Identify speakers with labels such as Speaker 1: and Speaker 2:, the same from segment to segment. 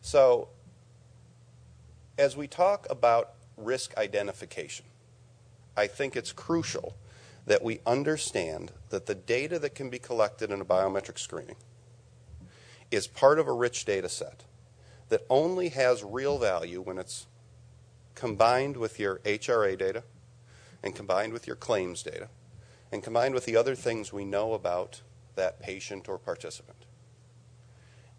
Speaker 1: So as we talk about risk identification, I think it's crucial that we understand that the data that can be collected in a biometric screening is part of a rich data set that only has real value when it's combined with your HRA data and combined with your claims data and combined with the other things we know about that patient or participant.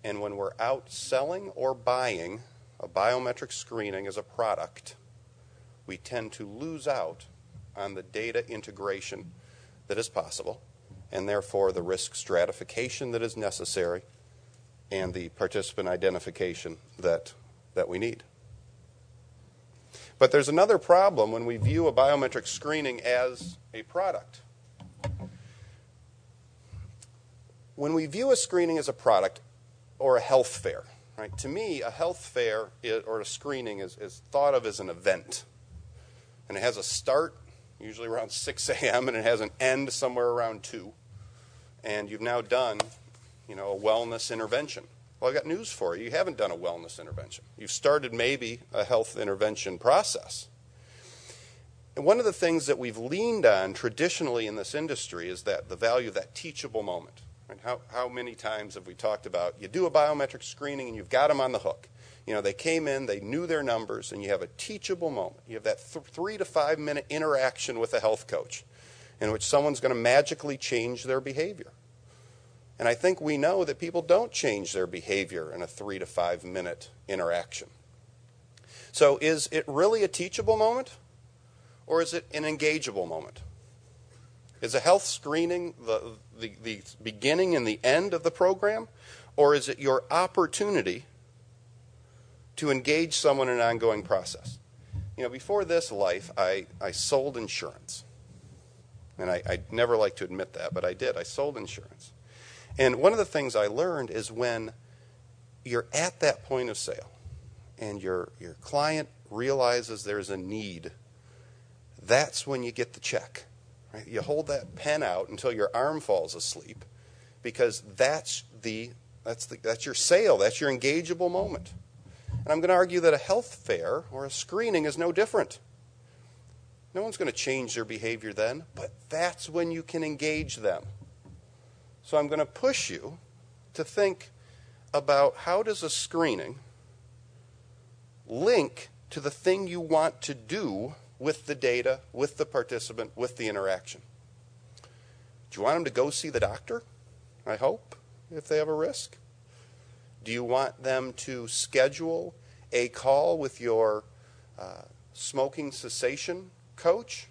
Speaker 1: And when we're out selling or buying a biometric screening as a product, we tend to lose out on the data integration that is possible, and therefore the risk stratification that is necessary and the participant identification that we need. But there's another problem when we view a biometric screening as a product. When we view a screening as a product or a health fair, right? To me, a health fair or a screening is thought of as an event. And it has a start, usually around 6 a.m., and it has an end somewhere around 2. And you've now done, a wellness intervention. Well, I've got news for you. You haven't done a wellness intervention. You've started maybe a health intervention process. And one of the things that we've leaned on traditionally in this industry is that the value of that teachable moment. Right? How many times have we talked about you do a biometric screening and you've got them on the hook? They came in, they knew their numbers, and you have a teachable moment. You have that 3 to 5 minute interaction with a health coach in which someone's going to magically change their behavior. And I think we know that people don't change their behavior in a 3 to 5 minute interaction. So is it really a teachable moment, or is it an engageable moment? Is a health screening the beginning and the end of the program, or is it your opportunity to engage someone in an ongoing process? Before this life, I sold insurance. And I never like to admit that, but I did. I sold insurance. And one of the things I learned is when you're at that point of sale and your client realizes there's a need, that's when you get the check. Right? You hold that pen out until your arm falls asleep, because that's your sale. That's your engageable moment. And I'm going to argue that a health fair or a screening is no different. No one's going to change their behavior then, but that's when you can engage them. So I'm going to push you to think about how does a screening link to the thing you want to do with the data, with the participant, with the interaction. Do you want them to go see the doctor? I hope, if they have a risk. Do you want them to schedule a call with your smoking cessation coach?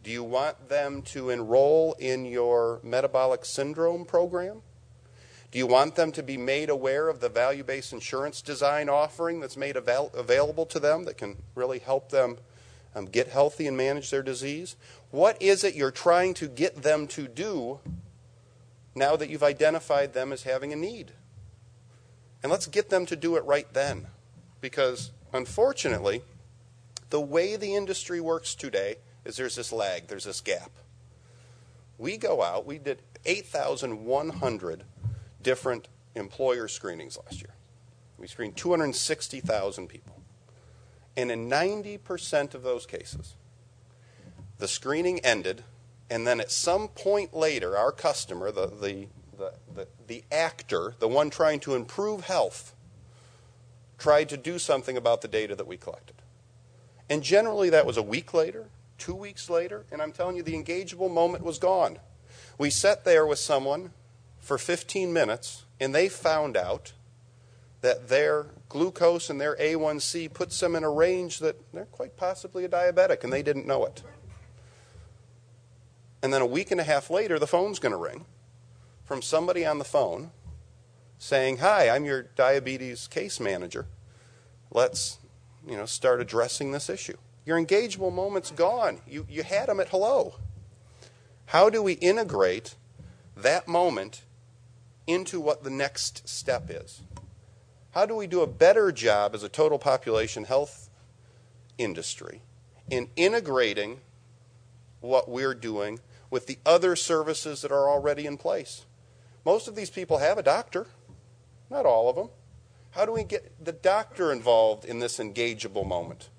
Speaker 1: Do you want them to enroll in your metabolic syndrome program? Do you want them to be made aware of the value-based insurance design offering that's made available to them that can really help them get healthy and manage their disease? What is it you're trying to get them to do now that you've identified them as having a need? And let's get them to do it right then. Because, unfortunately, the way the industry works today is there's this lag, there's this gap. We go out, we did 8,100 different employer screenings last year. We screened 260,000 people. And in 90% of those cases, the screening ended, and then at some point later, our customer, the actor, the one trying to improve health, tried to do something about the data that we collected. And generally that was a week later, 2 weeks later, and I'm telling you, the engageable moment was gone. We sat there with someone for 15 minutes, and they found out that their glucose and their A1C puts them in a range that they're quite possibly a diabetic, and they didn't know it. And then a week and a half later, the phone's going to ring from somebody on the phone saying, "Hi, I'm your diabetes case manager. Let's, start addressing this issue." Your engageable moment's gone. You had them at hello. How do we integrate that moment into what the next step is? How do we do a better job as a total population health industry in integrating what we're doing with the other services that are already in place? Most of these people have a doctor, not all of them. How do we get the doctor involved in this engageable moment?